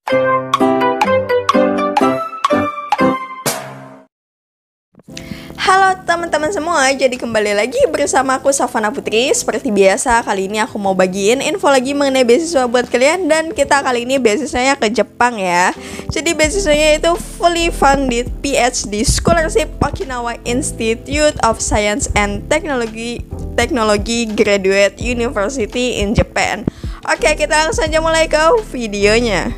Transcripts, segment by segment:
Halo teman-teman semua, jadi kembali lagi bersama aku Savana Putri. Seperti biasa, kali ini aku mau bagiin info lagi mengenai beasiswa buat kalian. Dan kita kali ini beasiswanya ke Jepang ya. Jadi beasiswanya itu fully funded PhD Scholarship Okinawa Institute of Science and Technology Graduate University in Japan. Oke, kita langsung aja mulai ke videonya.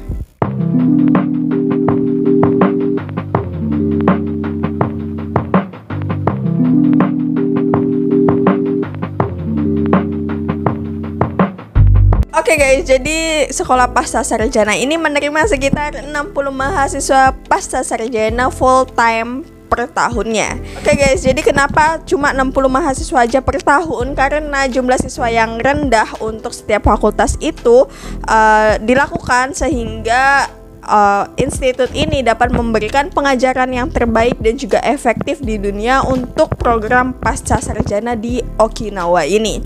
Oke guys, jadi sekolah pasca sarjana ini menerima sekitar 60 mahasiswa pasca sarjana full time per tahunnya. Oke guys, jadi kenapa cuma 60 mahasiswa aja per tahun? Karena jumlah siswa yang rendah untuk setiap fakultas itu dilakukan sehingga institut ini dapat memberikan pengajaran yang terbaik dan juga efektif di dunia untuk program pasca sarjana di Okinawa ini.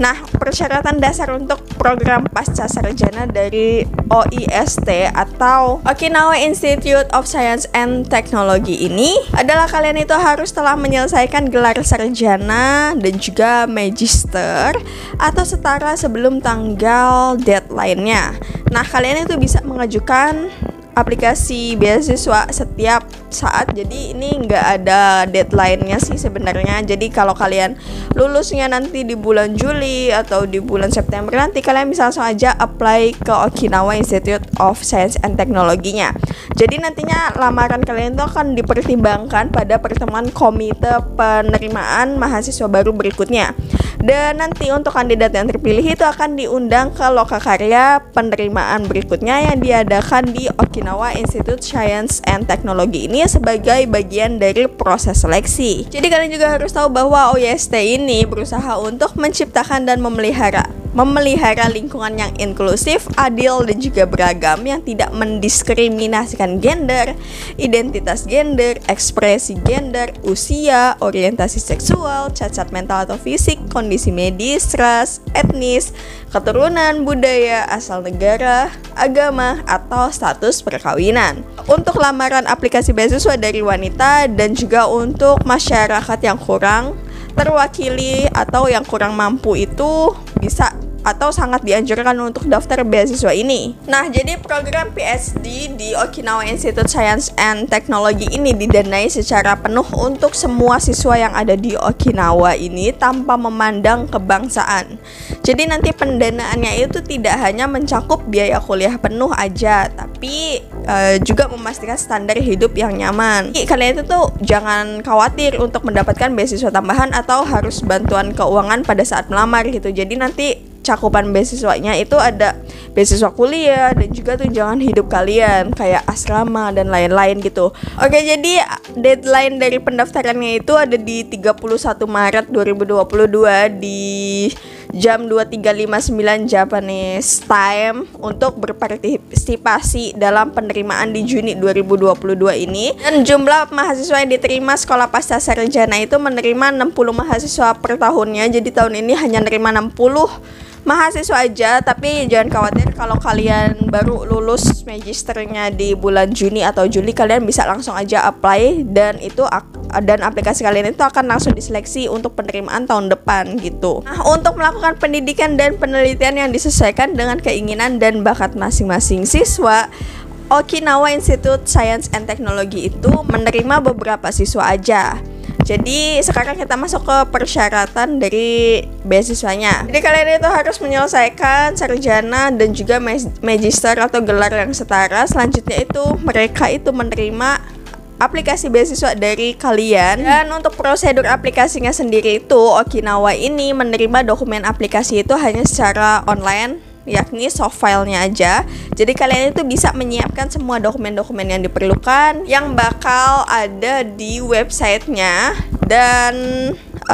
Nah, persyaratan dasar untuk program pasca sarjana dari OIST atau Okinawa Institute of Science and Technology ini adalah kalian itu harus telah menyelesaikan gelar sarjana dan juga magister atau setara sebelum tanggal deadline-nya. Nah, kalian itu bisa mengajukan aplikasi beasiswa setiap saat, jadi ini nggak ada deadline-nya sih sebenarnya. Jadi kalau kalian lulusnya nanti di bulan Juli atau di bulan September nanti, kalian bisa langsung aja apply ke Okinawa Institute of Science and Technology-nya. Jadi nantinya lamaran kalian itu akan dipertimbangkan pada pertemuan komite penerimaan mahasiswa baru berikutnya. Dan nanti untuk kandidat yang terpilih itu akan diundang ke lokakarya penerimaan berikutnya yang diadakan di Okinawa Institute Science and Technology ini sebagai bagian dari proses seleksi. Jadi kalian juga harus tahu bahwa OIST ini berusaha untuk menciptakan dan memelihara lingkungan yang inklusif, adil, dan juga beragam yang tidak mendiskriminasikan gender, identitas gender, ekspresi gender, usia, orientasi seksual, cacat mental atau fisik, kondisi medis, ras, etnis, keturunan, budaya, asal negara, agama, atau status perkawinan. Untuk lamaran aplikasi beasiswa dari wanita dan juga untuk masyarakat yang kurang terwakili atau yang kurang mampu itu bisa atau sangat dianjurkan untuk daftar beasiswa ini. Nah, jadi program PhD di Okinawa Institute Science and Technology ini didanai secara penuh untuk semua siswa yang ada di Okinawa ini tanpa memandang kebangsaan. Jadi nanti pendanaannya itu tidak hanya mencakup biaya kuliah penuh aja, tapi juga memastikan standar hidup yang nyaman. Jadi, kalian itu tuh jangan khawatir untuk mendapatkan beasiswa tambahan atau harus bantuan keuangan pada saat melamar gitu. Jadi nanti cakupan beasiswanya itu ada beasiswa kuliah dan juga tunjangan hidup kalian kayak asrama dan lain-lain gitu. Oke, jadi deadline dari pendaftarannya itu ada di 31 Maret 2022 di jam 23.59 Japanese time untuk berpartisipasi dalam penerimaan di Juni 2022 ini. Dan jumlah mahasiswa yang diterima sekolah pasca sarjana itu menerima 60 mahasiswa per tahunnya. Jadi tahun ini hanya menerima 60 mahasiswa aja, tapi jangan khawatir kalau kalian baru lulus magisternya di bulan Juni atau Juli, kalian bisa langsung aja apply dan aplikasi kalian itu akan langsung diseleksi untuk penerimaan tahun depan gitu. Nah, untuk melakukan pendidikan dan penelitian yang disesuaikan dengan keinginan dan bakat masing-masing siswa, Okinawa Institute Science and Technology itu menerima beberapa siswa aja. Jadi sekarang kita masuk ke persyaratan dari beasiswanya. Jadi kalian itu harus menyelesaikan sarjana dan juga magister atau gelar yang setara. Selanjutnya itu mereka itu menerima aplikasi beasiswa dari kalian. Dan untuk prosedur aplikasinya sendiri itu Okinawa ini menerima dokumen aplikasi itu hanya secara online, yakni soft filenya aja. Jadi kalian itu bisa menyiapkan semua dokumen-dokumen yang diperlukan yang bakal ada di websitenya. Dan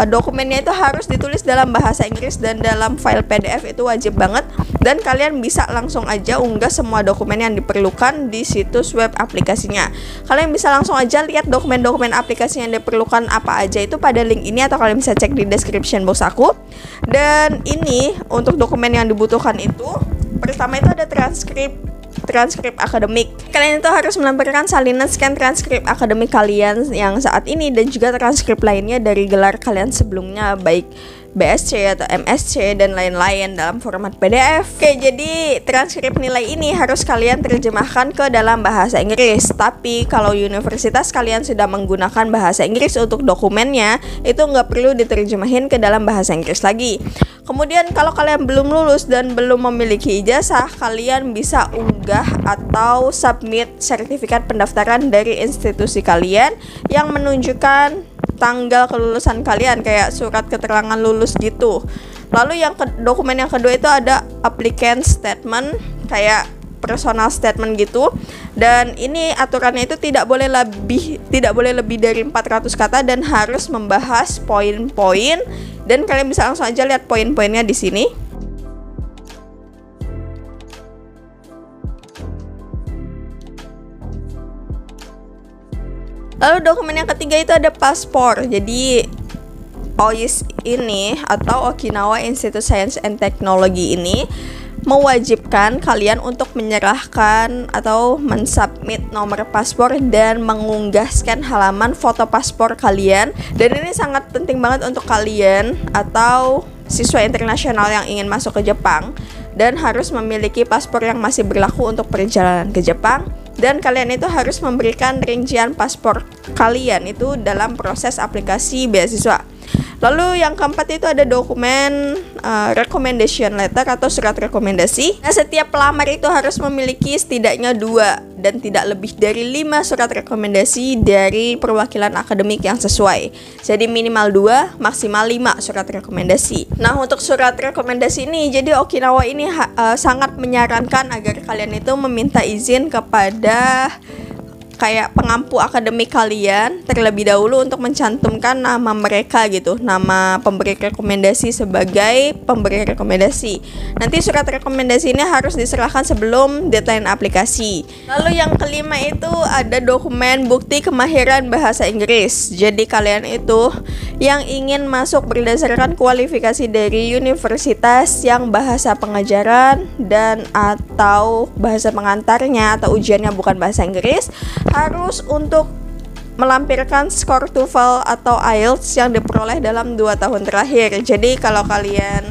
dokumennya itu harus ditulis dalam bahasa Inggris dan dalam file PDF itu wajib banget. Dan kalian bisa langsung aja unggah semua dokumen yang diperlukan di situs web aplikasinya. Kalian bisa langsung aja lihat dokumen-dokumen aplikasi yang diperlukan apa aja itu pada link ini, atau kalian bisa cek di description box aku. Dan ini untuk dokumen yang dibutuhkan itu, pertama itu ada transkrip transkrip akademik. Kalian itu harus melampirkan salinan scan transkrip akademik kalian yang saat ini dan juga transkrip lainnya dari gelar kalian sebelumnya, baik BSc atau MSc dan lain-lain dalam format PDF. Oke, jadi transkrip nilai ini harus kalian terjemahkan ke dalam bahasa Inggris. Tapi kalau universitas kalian sudah menggunakan bahasa Inggris untuk dokumennya, itu nggak perlu diterjemahin ke dalam bahasa Inggris lagi. Kemudian kalau kalian belum lulus dan belum memiliki ijazah, kalian bisa unggah atau submit sertifikat pendaftaran dari institusi kalian yang menunjukkan tanggal kelulusan kalian, kayak surat keterangan lulus gitu. Lalu dokumen yang kedua itu ada applicant statement, kayak personal statement gitu. Dan ini aturannya itu tidak boleh lebih dari 400 kata dan harus membahas poin-poin, dan kalian bisa langsung aja lihat poin-poinnya di sini. Lalu dokumen yang ketiga itu ada paspor. Jadi OIS ini atau Okinawa Institute Science and Technology ini mewajibkan kalian untuk menyerahkan atau mensubmit nomor paspor dan mengunggah scan halaman foto paspor kalian. Dan ini sangat penting banget untuk kalian atau siswa internasional yang ingin masuk ke Jepang dan harus memiliki paspor yang masih berlaku untuk perjalanan ke Jepang. Dan kalian itu harus memberikan rincian paspor kalian itu dalam proses aplikasi beasiswa. Lalu yang keempat itu ada dokumen recommendation letter atau surat rekomendasi. Nah, setiap pelamar itu harus memiliki setidaknya 2 dan tidak lebih dari 5 surat rekomendasi dari perwakilan akademik yang sesuai. Jadi minimal 2, maksimal 5 surat rekomendasi. Nah, untuk surat rekomendasi ini, jadi Okinawa ini sangat menyarankan agar kalian itu meminta izin kepada kayak pengampu akademik kalian terlebih dahulu untuk mencantumkan nama mereka gitu, nama pemberi rekomendasi sebagai pemberi rekomendasi. Nanti surat rekomendasi ini harus diserahkan sebelum deadline aplikasi. Lalu yang kelima itu ada dokumen bukti kemahiran bahasa Inggris. Jadi kalian itu yang ingin masuk berdasarkan kualifikasi dari universitas yang bahasa pengajaran dan atau bahasa pengantarnya atau ujiannya bukan bahasa Inggris, harus untuk melampirkan skor TOEFL atau IELTS yang diperoleh dalam 2 tahun terakhir. Jadi kalau kalian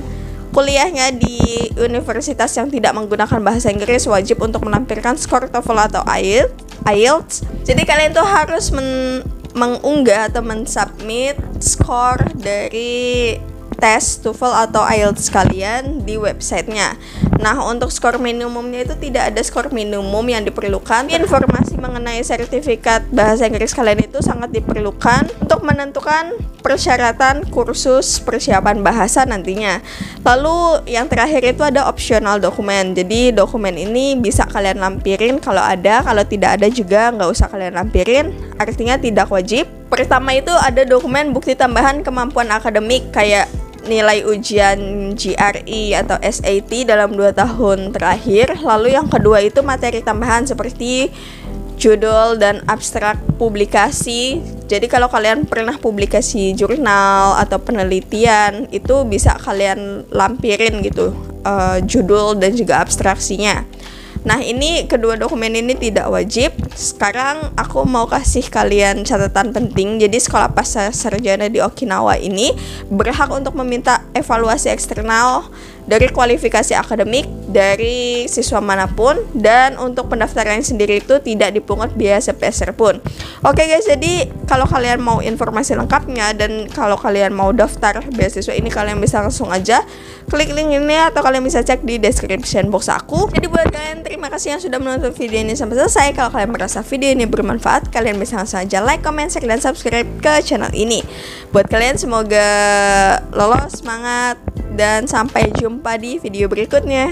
kuliahnya di universitas yang tidak menggunakan bahasa Inggris, wajib untuk melampirkan skor TOEFL atau IELTS. Jadi kalian tuh harus mengunggah atau mensubmit skor dari tes TOEFL atau IELTS kalian di websitenya. Nah, untuk skor minimumnya itu tidak ada skor minimum yang diperlukan. Informasi mengenai sertifikat bahasa Inggris kalian itu sangat diperlukan untuk menentukan persyaratan kursus persiapan bahasa nantinya. Lalu yang terakhir itu ada optional dokumen. Jadi dokumen ini bisa kalian lampirin kalau ada, kalau tidak ada juga nggak usah kalian lampirin. Artinya tidak wajib. Pertama itu ada dokumen bukti tambahan kemampuan akademik kayak nilai ujian GRE atau SAT dalam 2 tahun terakhir. Lalu yang kedua itu materi tambahan seperti judul dan abstrak publikasi. Jadi kalau kalian pernah publikasi jurnal atau penelitian, itu bisa kalian lampirin gitu judul dan juga abstraksinya. Nah, ini kedua dokumen ini tidak wajib. Sekarang aku mau kasih kalian catatan penting. Jadi sekolah pasca sarjana di Okinawa ini berhak untuk meminta evaluasi eksternal dari kualifikasi akademik dari siswa manapun, dan untuk pendaftaran sendiri itu tidak dipungut biaya sepeser pun. Oke guys, jadi kalau kalian mau informasi lengkapnya dan kalau kalian mau daftar beasiswa ini, kalian bisa langsung aja klik link ini atau kalian bisa cek di description box aku. Jadi buat kalian, terima kasih yang sudah menonton video ini sampai selesai. Kalau kalian merasa video ini bermanfaat, kalian bisa langsung aja like, comment, share, dan subscribe ke channel ini. Buat kalian semoga lolos, semangat, dan sampai jumpa di video berikutnya.